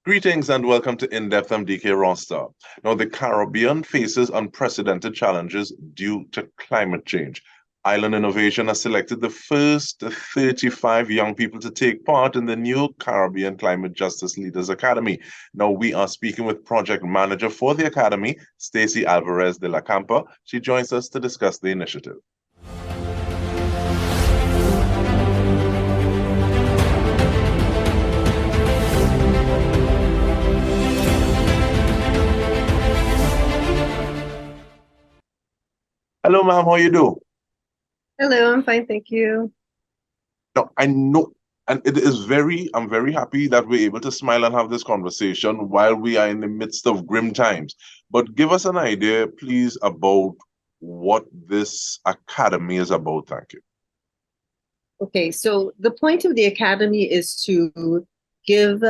Greetings and welcome to In-Depth. I'm Dike Rostant. Now, the Caribbean faces unprecedented challenges due to climate change. Island Innovation has selected the first 35 young people to take part in the new Caribbean Climate Justice Leaders Academy. Now, we are speaking with project manager for the Academy, Stacey Alvarez de la Campa. She joins us to discuss the initiative. Hello, ma'am. How you do? Hello, I'm fine, thank you. Now, I know, and I'm very happy that we're able to smile and have this conversation while we are in the midst of grim times. But give us an idea, please, about what this academy is about. Thank you. Okay, so the point of the Academy is to give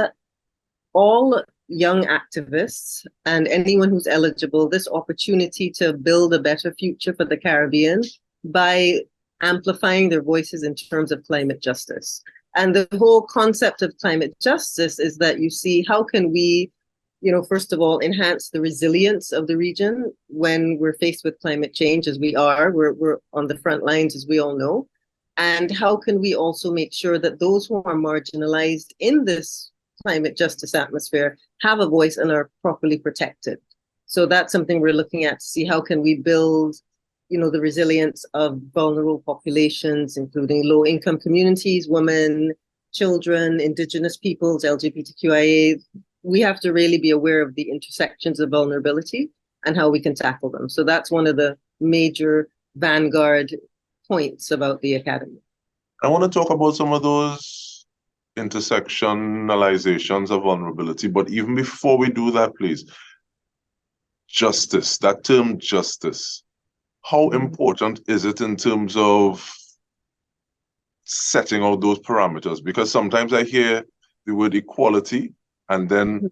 all young activists and anyone who's eligible this opportunity to build a better future for the Caribbean by amplifying their voices in terms of climate justice. And the whole concept of climate justice is that you see how can we, first of all, enhance the resilience of the region when we're faced with climate change, as we are. We're on the front lines, as we all know. And how can we also make sure that those who are marginalized in this climate justice atmosphere have a voice and are properly protected? So that's something we're looking at to see how can we build, the resilience of vulnerable populations, including low-income communities, women, children, indigenous peoples, LGBTQIA. We have to really be aware of the intersections of vulnerability and how we can tackle them. So that's one of the major vanguard points about the Academy. I want to talk about some of those intersectionalizations of vulnerability, but even before we do that, please, justice, that term justice, how important is it in terms of setting out those parameters? Because sometimes I hear the word equality, and then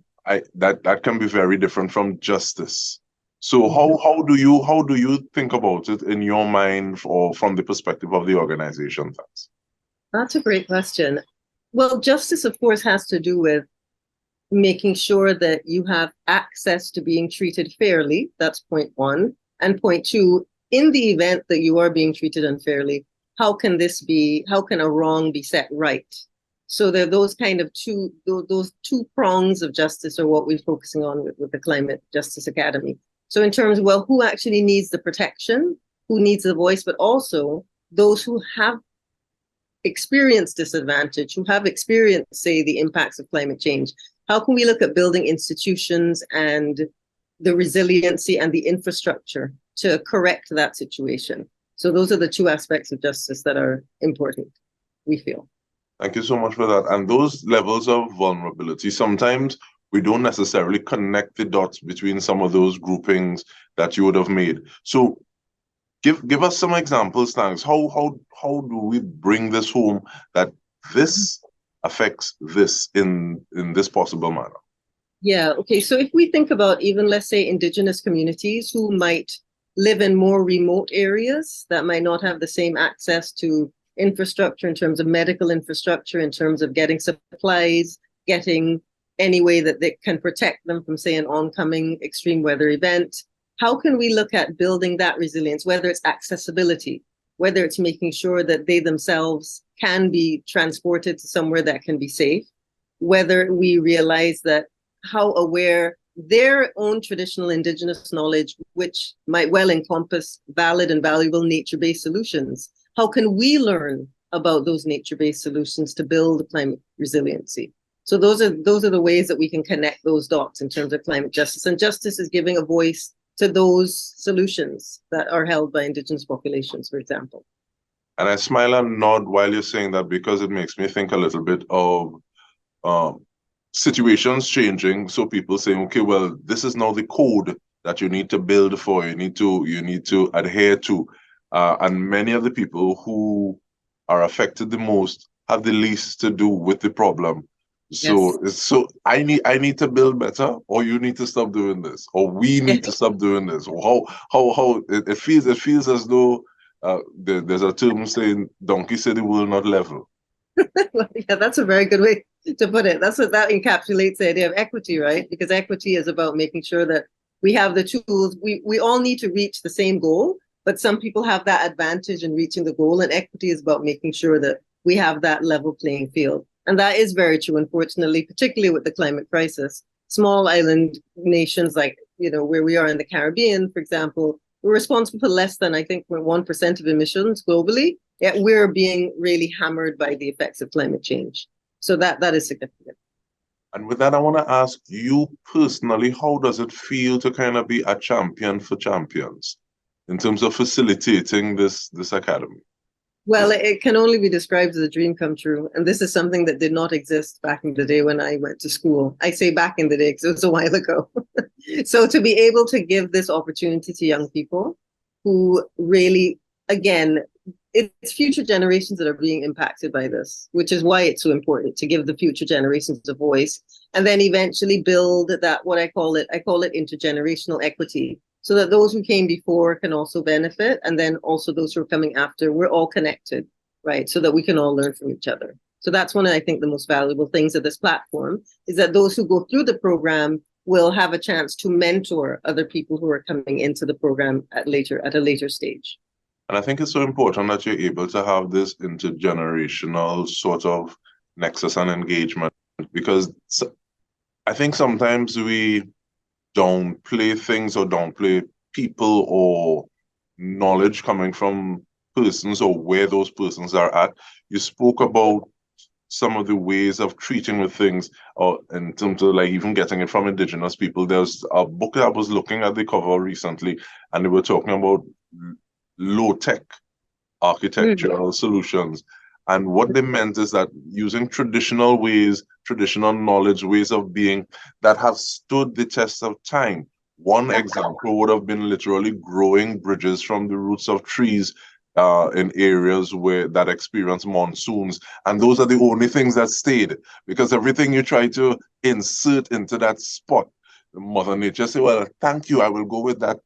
that can be very different from justice. So how do you think about it in your mind, or from the perspective of the organization? Thanks. That's a great question. Well, justice, of course, has to do with making sure that you have access to being treated fairly. That's point one. And point two, in the event that you are being treated unfairly, how can a wrong be set right? So there are those two prongs of justice are what we're focusing on with the Climate Justice Academy. So in terms of, well, who actually needs the protection, who needs the voice, but also those who have experienced disadvantage, who have experienced, say, the impacts of climate change. How can we look at building institutions and the resiliency and the infrastructure to correct that situation? So those are the two aspects of justice that are important, we feel. Thank you so much for that. And those levels of vulnerability, sometimes we don't necessarily connect the dots between some of those groupings that you would have made. So give us some examples, thanks. How do we bring this home that this affects this in this possible manner? Yeah, okay. So if we think about even, let's say, indigenous communities who might live in more remote areas that might not have the same access to infrastructure in terms of medical infrastructure, in terms of getting supplies, getting any way that they can protect them from, say, an oncoming extreme weather event. How can we look at building that resilience, whether it's accessibility, whether it's making sure that they themselves can be transported to somewhere that can be safe, whether we realize that how aware their own traditional indigenous knowledge, which might well encompass valid and valuable nature-based solutions, how can we learn about those nature-based solutions to build climate resiliency? So those are the ways that we can connect those dots in terms of climate justice. And justice is giving a voice to those solutions that are held by indigenous populations, for example. And I smile and nod while you're saying that, because it makes me think a little bit of situations changing. So people saying, okay, well, this is now the code that you need to build for, you need to adhere to. And many of the people who are affected the most have the least to do with the problem. So, Yes. so I need to build better, or you need to stop doing this, or we need to stop doing this. Or how it feels as though there's a term saying donkey said the world not level. Yeah, that's a very good way to put it. That's what that encapsulates the idea of equity, right? Because equity is about making sure that we have the tools. We all need to reach the same goal, but some people have that advantage in reaching the goal, and equity is about making sure that we have that level playing field. And that is very true, unfortunately, particularly with the climate crisis. Small island nations like, where we are in the Caribbean, for example, we're responsible for less than, I think, 1% of emissions globally, yet we're being really hammered by the effects of climate change. So that is significant. And with that, I want to ask you personally, how does it feel to kind of be a champion for champions in terms of facilitating this academy? Well, it can only be described as a dream come true. And this is something that did not exist back in the day when I went to school. I say back in the day because it was a while ago. So to be able to give this opportunity to young people who really, again, it's future generations that are being impacted by this, which is why it's so important to give the future generations a voice and then eventually build that, what I call it intergenerational equity, so that those who came before can also benefit, and then also those who are coming after, we're all connected, right? So that we can all learn from each other. So that's one of, I think, the most valuable things of this platform, is that those who go through the program will have a chance to mentor other people who are coming into the program at a later stage. And I think it's so important that you're able to have this intergenerational sort of nexus and engagement, because I think sometimes we downplay things or downplay people or knowledge coming from persons or where those persons are at. You spoke about some of the ways of treating with things, or in terms of like even getting it from indigenous people. There's a book that I was looking at the cover recently, and they were talking about low-tech architectural solutions. And what they meant is that using traditional ways, traditional knowledge, ways of being that have stood the test of time. One example would have been literally growing bridges from the roots of trees in areas that experience monsoons. And those are the only things that stayed, because everything you try to insert into that spot, Mother Nature say, well, thank you, I will go with that.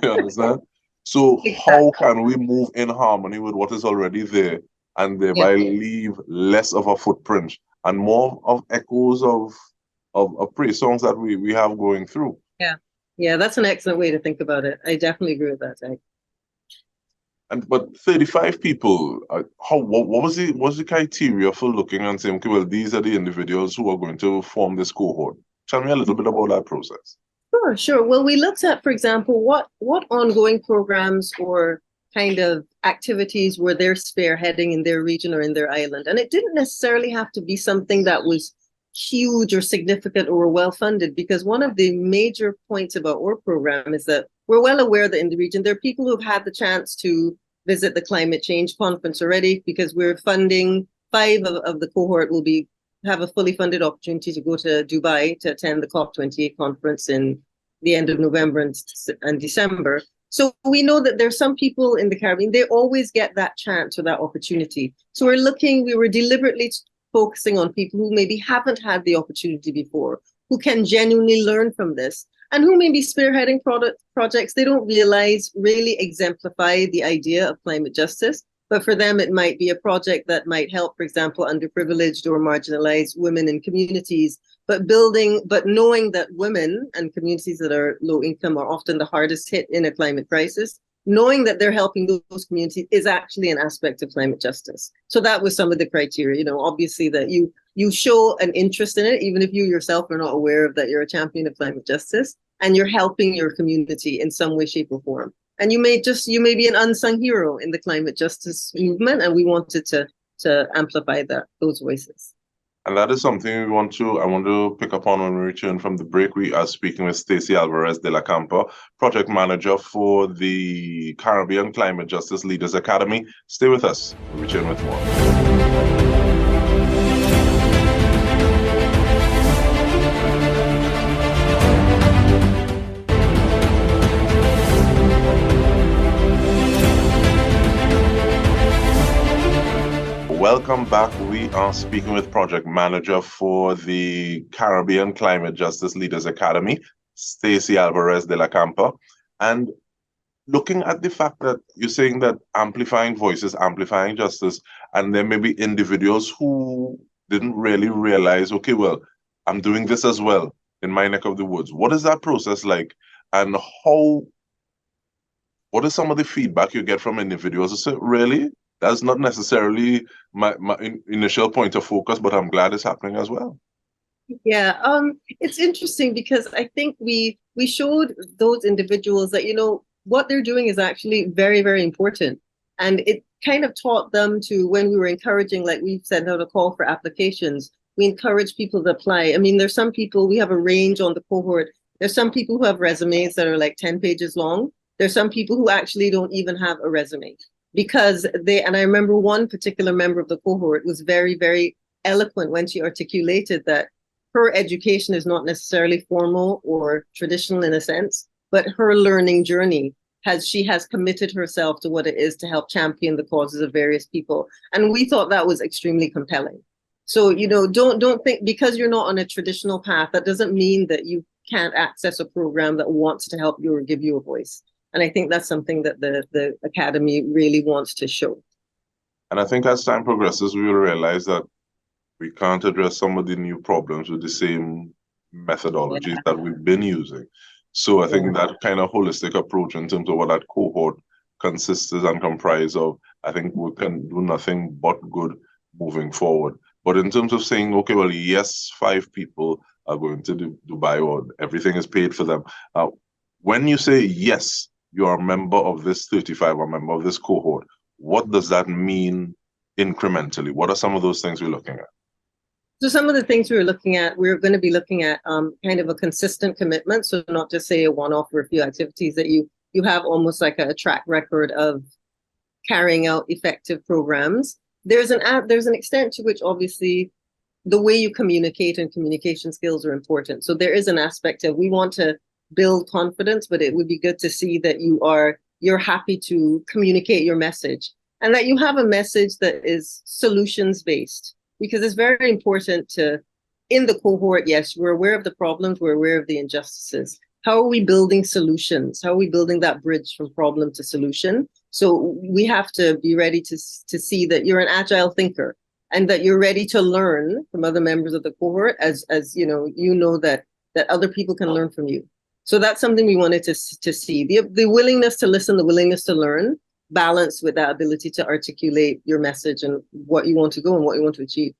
You understand? So how can we move in harmony with what is already there and thereby leave less of a footprint and more of echoes of praise songs that we have going through? Yeah, that's an excellent way to think about it. I definitely agree with that, Dike. But 35 people, what was the criteria for looking and saying, okay, well, these are the individuals who are going to form this cohort? Tell me a little bit about that process. Sure. Well, we looked at, for example, what ongoing programs or kind of activities were they're spearheading in their region or in their island. And it didn't necessarily have to be something that was huge or significant or well-funded, because one of the major points about our program is that we're well aware that in the region, there are people who've had the chance to visit the climate change conference already, because we're funding 5 of the cohort will have a fully funded opportunity to go to Dubai to attend the COP28 conference in the end of November and December. So we know that there's some people in the Caribbean, they always get that chance or that opportunity. So we were deliberately focusing on people who maybe haven't had the opportunity before, who can genuinely learn from this, and who may be spearheading projects they don't realize really exemplify the idea of climate justice. But for them, it might be a project that might help, for example, underprivileged or marginalized women in communities, but knowing that women and communities that are low income are often the hardest hit in a climate crisis, knowing that they're helping those communities is actually an aspect of climate justice. So that was some of the criteria, obviously that you show an interest in it, even if you yourself are not aware of that you're a champion of climate justice, and you're helping your community in some way, shape, or form. And you may be an unsung hero in the climate justice movement, and we wanted to amplify those voices. And that is something I want to pick up on when we return from the break. We are speaking with Stacey Alvarez de la Campa, project manager for the Caribbean Climate Justice Leaders Academy. Stay with us. We'll return with more. Welcome back. We are speaking with project manager for the Caribbean Climate Justice Leaders Academy, Stacey Alvarez de la Campa. And looking at the fact that you're saying that amplifying voices, amplifying justice, and there may be individuals who didn't really realize, okay, well, I'm doing this as well in my neck of the woods. What is that process like? And what is some of the feedback you get from individuals who say, really? That's not necessarily my initial point of focus, but I'm glad it's happening as well. Yeah, it's interesting because I think we showed those individuals that, what they're doing is actually very, very important. And it kind of taught them to, when we were encouraging, like we've sent out a call for applications, we encourage people to apply. I mean, there's some people, we have a range on the cohort. There's some people who have resumes that are like 10 pages long. There's some people who actually don't even have a resume because and I remember one particular member of the cohort was very, very eloquent when she articulated that her education is not necessarily formal or traditional in a sense, but her learning journey she has committed herself to what it is to help champion the causes of various people. And we thought that was extremely compelling. So, don't think because you're not on a traditional path, that doesn't mean that you can't access a program that wants to help you or give you a voice. And I think that's something that the Academy really wants to show. And I think as time progresses, we will realize that we can't address some of the new problems with the same methodologies Yeah, that we've been using. So I yeah. think that kind of holistic approach in terms of what that cohort consists and comprises of, I think we can do nothing but good moving forward. But in terms of saying, okay, well, yes, 5 people are going to Dubai or everything is paid for them. When you say, yes, you are a member of this 35, a member of this cohort, what does that mean incrementally? What are some of those things we're looking at? So some of the things we're going to be looking at kind of a consistent commitment. So not just say a one-off or a few activities that you have almost like a track record of carrying out effective programs. There's an extent to which obviously the way you communicate and communication skills are important. So there is an aspect of we want to build confidence, but it would be good to see that you're happy to communicate your message and that you have a message that is solutions based because it's very important to in the cohort. Yes, we're aware of the problems, we're aware of the injustices. How are we building solutions? How are we building that bridge from problem to solution? So we have to be ready to see that you're an agile thinker and that you're ready to learn from other members of the cohort as that other people can learn from you. So that's something we wanted to see the willingness to listen, the willingness to learn, balanced with that ability to articulate your message and what you want to go and what you want to achieve.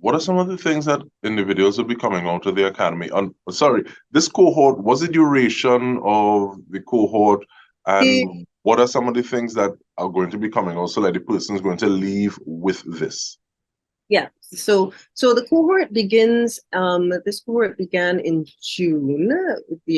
What are some of the things that individuals will be coming out of the academy? Sorry, this cohort, what's the duration of the cohort? And what are some of the things that are going to be coming out so that the person is going to leave with this? Yeah. So the cohort begins, this cohort began in June,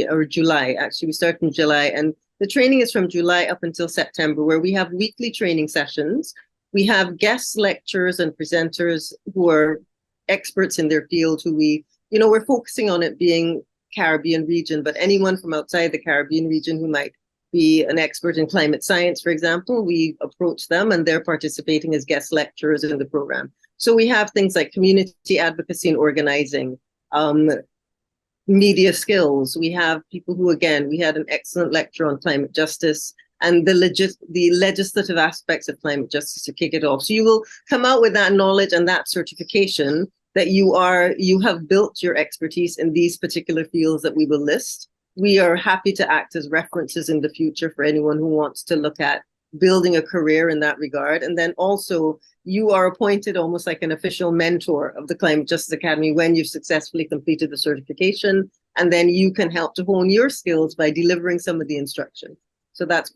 or July, actually. We start in July, and the training is from July up until September, where we have weekly training sessions. We have guest lecturers and presenters who are experts in their field, who we're focusing on it being Caribbean region, but anyone from outside the Caribbean region who might be an expert in climate science, for example, we approach them and they're participating as guest lecturers in the program. So we have things like community advocacy and organizing, media skills. We have people who, again, we had an excellent lecture on climate justice and the legislative aspects of climate justice to kick it off. So you will come out with that knowledge and that certification that you have built your expertise in these particular fields that we will list. We are happy to act as references in the future for anyone who wants to look at building a career in that regard. And then also you are appointed almost like an official mentor of the Climate Justice Academy when you've successfully completed the certification. And then you can help to hone your skills by delivering some of the instruction. So that's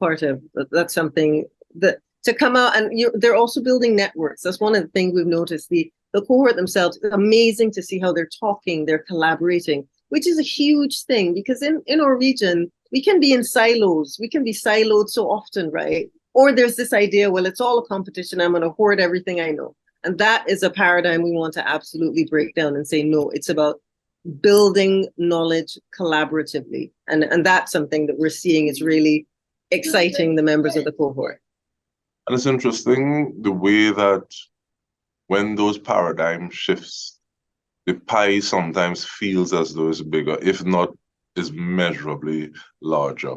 something that to come out, and they're also building networks. That's one of the things we've noticed. The cohort themselves, it's amazing to see how they're talking, they're collaborating, which is a huge thing because in our region, we can be in silos. We can be siloed so often, right? Or there's this idea, well, it's all a competition. I'm going to hoard everything I know. And that is a paradigm we want to absolutely break down and say, no, it's about building knowledge collaboratively. And that's something that we're seeing is really exciting the members of the cohort. And it's interesting the way that when those paradigm shifts, the pie sometimes feels as though it's bigger, if not is measurably larger.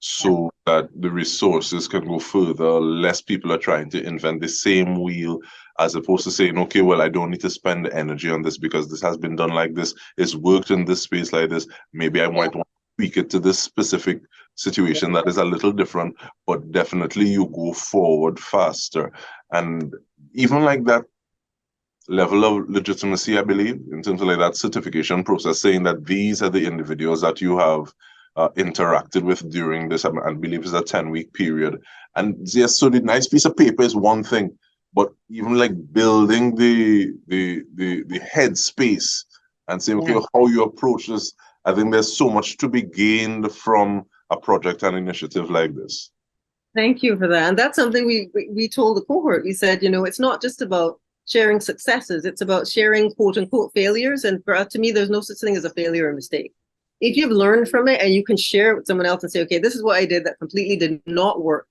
so that the resources can go further. Less people are trying to invent the same wheel as opposed to saying, okay, well, I don't need to spend energy on this because this has been done like this. It's worked in this space like this. Maybe I might want to tweak it to this specific situation that is a little different, but definitely you go forward faster. And even like that level of legitimacy, I believe, in terms of like that certification process, saying that these are the individuals that you have interacted with during this, I believe it's a 10-week period. And yes, so the nice piece of paper is one thing, but even like building the headspace and saying, okay, how you approach this, I think there's so much to be gained from a project and initiative like this. Thank you for that. And that's something we told the cohort. We said, it's not just about sharing successes, it's about sharing quote unquote failures. And to me, there's no such thing as a failure or mistake. If you've learned from it and you can share it with someone else and say, okay, this is what I did that completely did not work,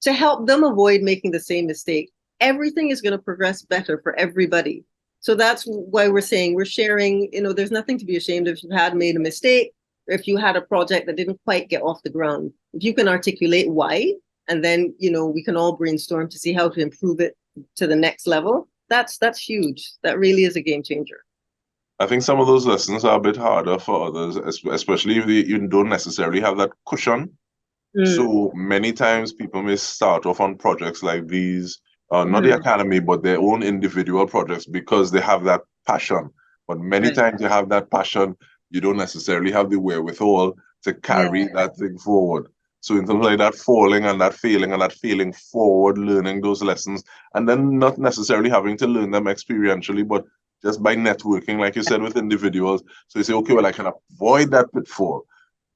to help them avoid making the same mistake, everything is going to progress better for everybody. So that's why we're saying we're sharing, there's nothing to be ashamed of if you had made a mistake, or if you had a project that didn't quite get off the ground. If you can articulate why, and then, we can all brainstorm to see how to improve it to the next level. That's huge. That really is a game changer. I think some of those lessons are a bit harder for others, especially if you don't necessarily have that cushion. So many times people may start off on projects like these, not the academy, but their own individual projects because they have that passion. But many times you have that passion, you don't necessarily have the wherewithal to carry that thing forward. So in terms of like that falling and that failing and that failing forward, learning those lessons, and then not necessarily having to learn them experientially, but just by networking, like you said, with individuals. So you say, okay, well, I can avoid that pitfall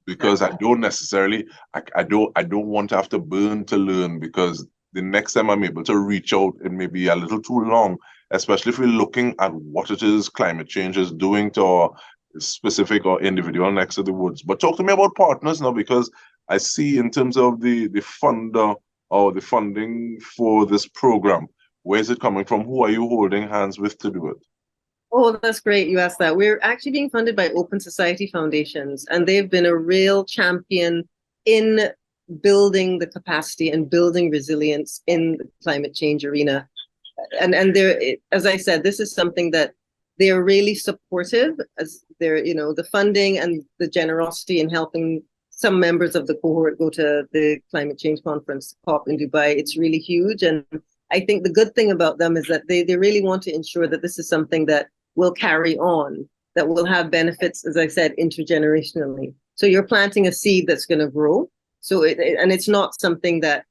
because I don't necessarily, I don't want to have to burn to learn, because the next time I'm able to reach out, it may be a little too long, especially if we're looking at what it is climate change is doing to our specific or individual next to the woods. But talk to me about partners now, because I see in terms of the funder or the funding for this program, where is it coming from? Who are you holding hands with to do it? Oh, that's great you asked that. We're actually being funded by Open Society Foundations, and they've been a real champion in building the capacity and building resilience in the climate change arena. And they're, as I said, this is something that they're really supportive, as they're, the funding and the generosity in helping some members of the cohort go to the climate change conference, COP in Dubai. It's really huge. And I think the good thing about them is that they really want to ensure that this is something that will carry on, that will have benefits, as I said, intergenerationally. So you're planting a seed that's going to grow. So and it's not something that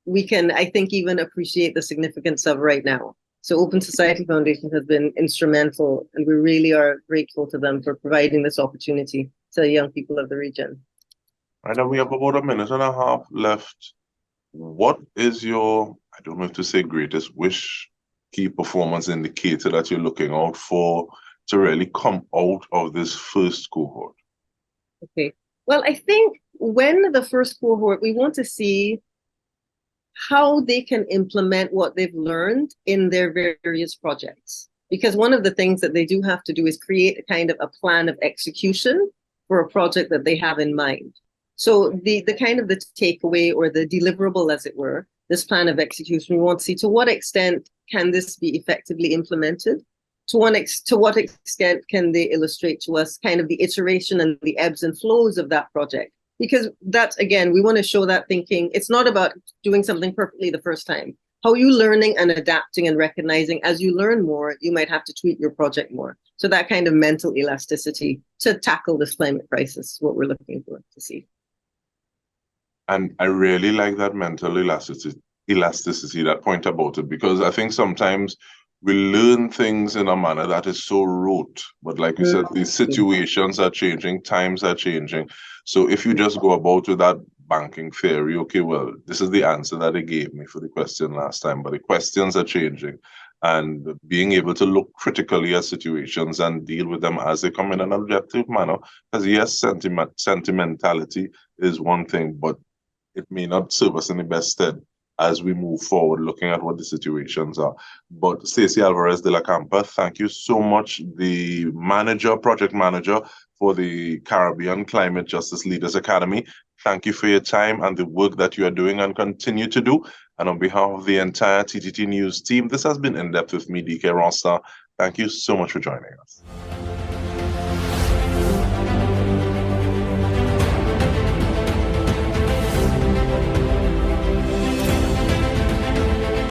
we can, I think, even appreciate the significance of right now. So Open Society Foundation has been instrumental, and we really are grateful to them for providing this opportunity to the young people of the region. Right now we have about a minute and a half left. What is your, I don't know if to say greatest wish, key performance indicator that you're looking out for to really come out of this first cohort? Okay. Well, I think when the first cohort, we want to see how they can implement what they've learned in their various projects. Because one of the things that they do have to do is create a kind of a plan of execution for a project that they have in mind. So the kind of the takeaway or the deliverable, as it were, this plan of execution, we want to see to what extent can this be effectively implemented? To what extent can they illustrate to us kind of the iteration and the ebbs and flows of that project? Because that's, again, we want to show that thinking. It's not about doing something perfectly the first time. How are you learning and adapting and recognizing as you learn more, you might have to tweak your project more. So that kind of mental elasticity to tackle this climate crisis is what we're looking for to see. And I really like that mental elasticity, that point about it, because I think sometimes we learn things in a manner that is so rote. But like you said, these situations are changing, times are changing. So if you just go about with that banking theory, okay, well, this is the answer that they gave me for the question last time, but the questions are changing. And being able to look critically at situations and deal with them as they come in an objective manner. Because yes, sentimentality is one thing, but it may not serve us in the best stead as we move forward, looking at what the situations are. But Stacey Alvarez de la Campa, thank you so much, the project manager for the Caribbean Climate Justice Leaders Academy. Thank you for your time and the work that you are doing and continue to do. And on behalf of the entire TTT News team, this has been In Depth with me, Dike Rostant. Thank you so much for joining us.